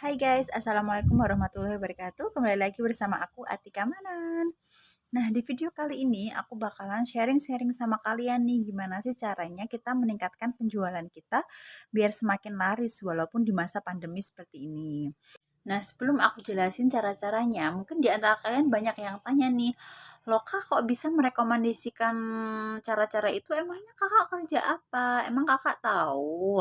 Hai guys, Assalamualaikum warahmatullahi wabarakatuh. Kembali lagi bersama aku Atika Manan. Nah, di video kali ini aku bakalan sharing-sharing sama kalian nih gimana sih caranya kita meningkatkan penjualan kita biar semakin laris walaupun di masa pandemi seperti ini. Nah, sebelum aku jelasin cara-caranya, mungkin di antara kalian banyak yang tanya nih, loh kak kok bisa merekomendasikan cara-cara itu? Emangnya kakak kerja apa? Emang kakak tahu?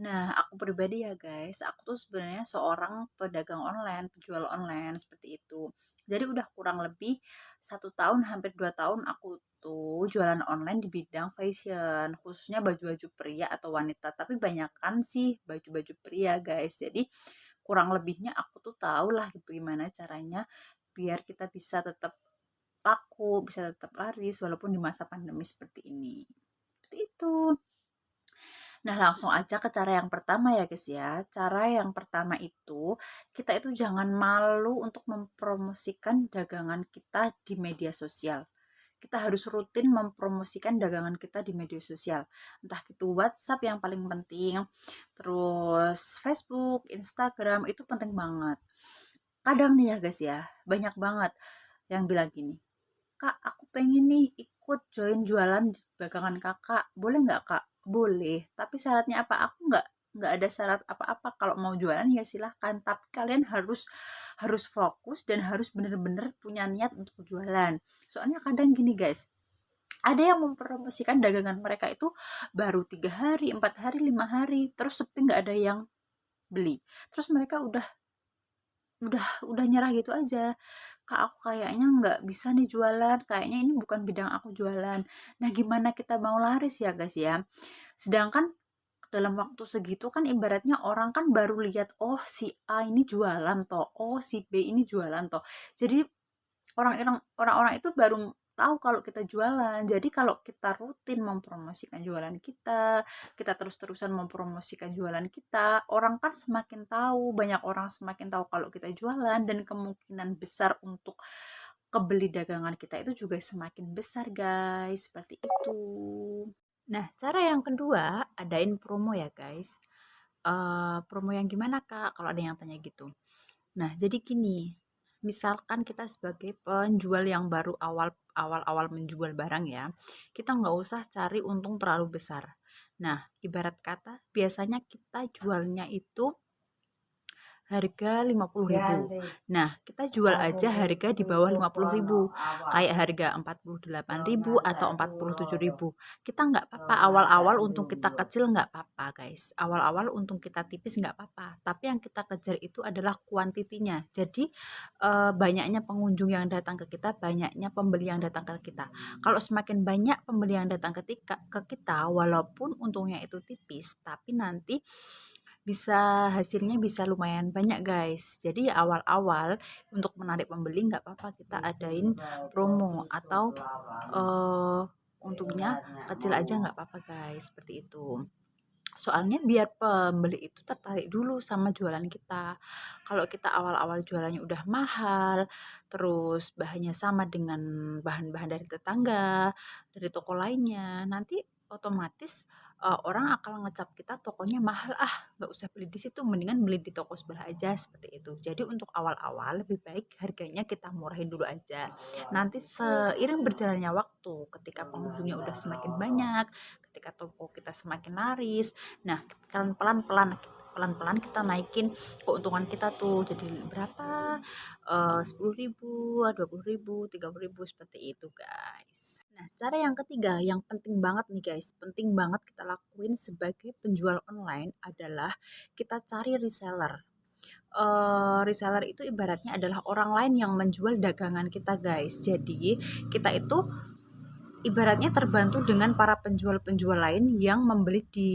Nah, aku pribadi ya guys, aku tuh sebenarnya seorang pedagang online, penjual online seperti itu. Jadi udah kurang lebih 1 tahun, hampir 2 tahun aku tuh jualan online di bidang fashion, khususnya baju-baju pria atau wanita. Tapi banyakan sih baju-baju pria guys. Jadi kurang lebihnya aku tuh tahu lah gitu gimana caranya biar kita bisa tetap laku, bisa tetap laris walaupun di masa pandemi seperti ini. Seperti itu. Nah, langsung aja ke cara yang pertama ya guys ya. Cara yang pertama itu, kita itu jangan malu untuk mempromosikan dagangan kita di media sosial. Kita harus rutin mempromosikan dagangan kita di media sosial. Entah itu WhatsApp yang paling penting, terus Facebook, Instagram, itu penting banget. Kadang nih ya guys ya, banyak banget yang bilang gini, Kak, aku pengen nih ikut join jualan di dagangan kakak. Boleh nggak kak? Boleh. Tapi syaratnya apa? Aku nggak ada syarat apa-apa. Kalau mau jualan ya silahkan. Tapi kalian harus harus fokus dan harus bener-bener punya niat untuk jualan. Soalnya kadang gini guys, ada yang mempromosikan dagangan mereka itu baru 3 hari, 4 hari, 5 hari, terus sepi nggak ada yang beli. Terus mereka udah nyerah gitu aja. Kak, aku kayaknya nggak bisa nih jualan, kayaknya ini bukan bidang aku jualan. Nah, gimana kita mau laris ya guys ya? Sedangkan dalam waktu segitu kan ibaratnya orang kan baru lihat, oh si A ini jualan toh, oh si B ini jualan toh. Jadi orang-orang itu baru tahu kalau kita jualan. Jadi kalau kita rutin mempromosikan jualan kita terus-terusan mempromosikan jualan kita, orang kan semakin tahu, banyak orang semakin tahu kalau kita jualan dan kemungkinan besar untuk kebeli dagangan kita itu juga semakin besar, guys. Seperti itu. Nah, cara yang kedua, adain promo ya, guys. Promo yang gimana, Kak? Kalau ada yang tanya gitu. Nah, jadi gini, misalkan kita sebagai penjual yang baru awal-awal menjual barang ya, kita nggak usah cari untung terlalu besar. Nah, ibarat kata, biasanya kita jualnya itu harga 50.000. Nah, kita jual aja harga di bawah 50.000. Kayak harga 48.000 atau 47.000. Kita nggak apa-apa awal-awal untung kita kecil nggak apa-apa, guys. Awal-awal untung kita tipis nggak apa-apa. Tapi yang kita kejar itu adalah kuantitinya. Jadi banyaknya pengunjung yang datang ke kita, banyaknya pembeli yang datang ke kita. Kalau semakin banyak pembeli yang datang ke kita, walaupun untungnya itu tipis, tapi nanti hasilnya bisa lumayan banyak guys. Jadi awal-awal untuk menarik pembeli nggak apa-apa kita adain promo atau untungnya kecil aja nggak apa-apa guys, seperti itu. Soalnya biar pembeli itu tertarik dulu sama jualan kita. Kalau kita awal-awal jualannya udah mahal, terus bahannya sama dengan bahan-bahan dari tetangga, dari toko lainnya, nanti otomatis orang akan ngecap kita tokonya mahal, ah nggak usah beli di situ, mendingan beli di toko sebelah aja seperti itu. Jadi untuk awal-awal lebih baik harganya kita murahin dulu aja. Nanti seiring berjalannya waktu, ketika pengunjungnya udah semakin banyak, ketika toko kita semakin laris, nah, kan pelan-pelan kita naikin keuntungan kita tuh jadi berapa, 10.000, 20.000, 30.000 seperti itu guys. Nah, cara yang ketiga yang penting banget nih guys, penting banget kita lakuin sebagai penjual online adalah kita cari reseller. Reseller itu ibaratnya adalah orang lain yang menjual dagangan kita guys. Jadi kita itu ibaratnya terbantu dengan para penjual-penjual lain yang membeli di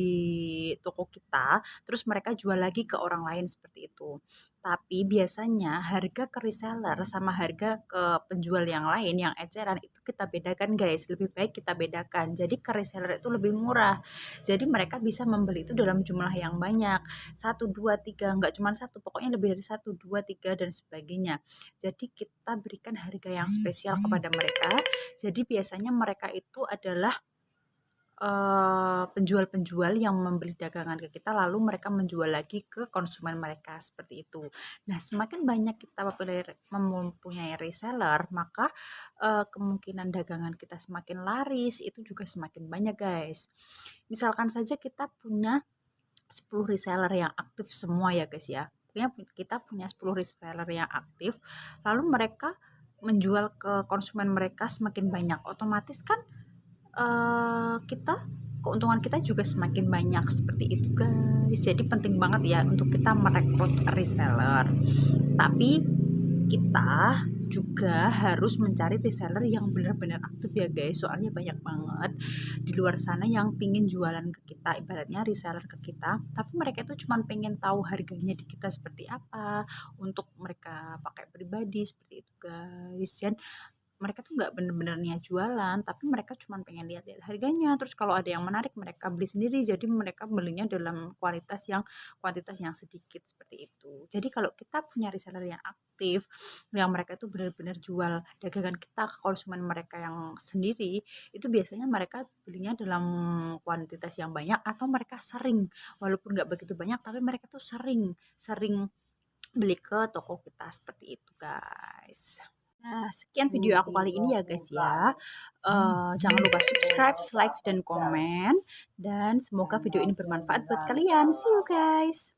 toko kita, terus mereka jual lagi ke orang lain seperti itu. Tapi biasanya harga ke reseller sama harga ke penjual yang lain yang eceran itu kita bedakan guys, lebih baik kita bedakan. Jadi ke reseller itu lebih murah. Jadi mereka bisa membeli itu dalam jumlah yang banyak, satu, dua, tiga, nggak cuma satu, pokoknya lebih dari satu, dua, tiga dan sebagainya. Jadi kita berikan harga yang spesial kepada mereka. Jadi biasanya mereka itu adalah penjual-penjual yang membeli dagangan ke kita lalu mereka menjual lagi ke konsumen mereka seperti itu. Nah, semakin banyak kita mempunyai reseller, maka kemungkinan dagangan kita semakin laris itu juga semakin banyak, guys. Misalkan saja kita punya 10 reseller yang aktif semua ya, guys ya. Kita punya 10 reseller yang aktif, lalu mereka menjual ke konsumen mereka semakin banyak, otomatis kan kita keuntungan kita juga semakin banyak seperti itu, guys. Jadi penting banget ya untuk kita merekrut reseller. Tapi kita juga harus mencari reseller yang benar-benar aktif ya, guys. Soalnya banyak banget di luar sana yang pingin jualan ke kita, ibaratnya reseller ke kita, tapi mereka itu cuma pengen tahu harganya di kita seperti apa untuk mereka pakai pribadi seperti itu, guys. Dan mereka tuh nggak bener-bener niat jualan, tapi mereka cuma pengen lihat-lihat harganya. Terus kalau ada yang menarik, mereka beli sendiri. Jadi mereka belinya dalam kuantitas yang sedikit seperti itu. Jadi kalau kita punya reseller yang aktif, yang mereka itu benar-benar jual dagangan kita ke konsumen mereka yang sendiri, itu biasanya mereka belinya dalam kuantitas yang banyak atau mereka sering, walaupun nggak begitu banyak, tapi mereka tuh sering sering beli ke toko kita seperti itu, guys. Nah, sekian video aku kali ini ya, guys ya. Jangan lupa subscribe, like, dan komen. Dan semoga video ini bermanfaat buat kalian. See you, guys.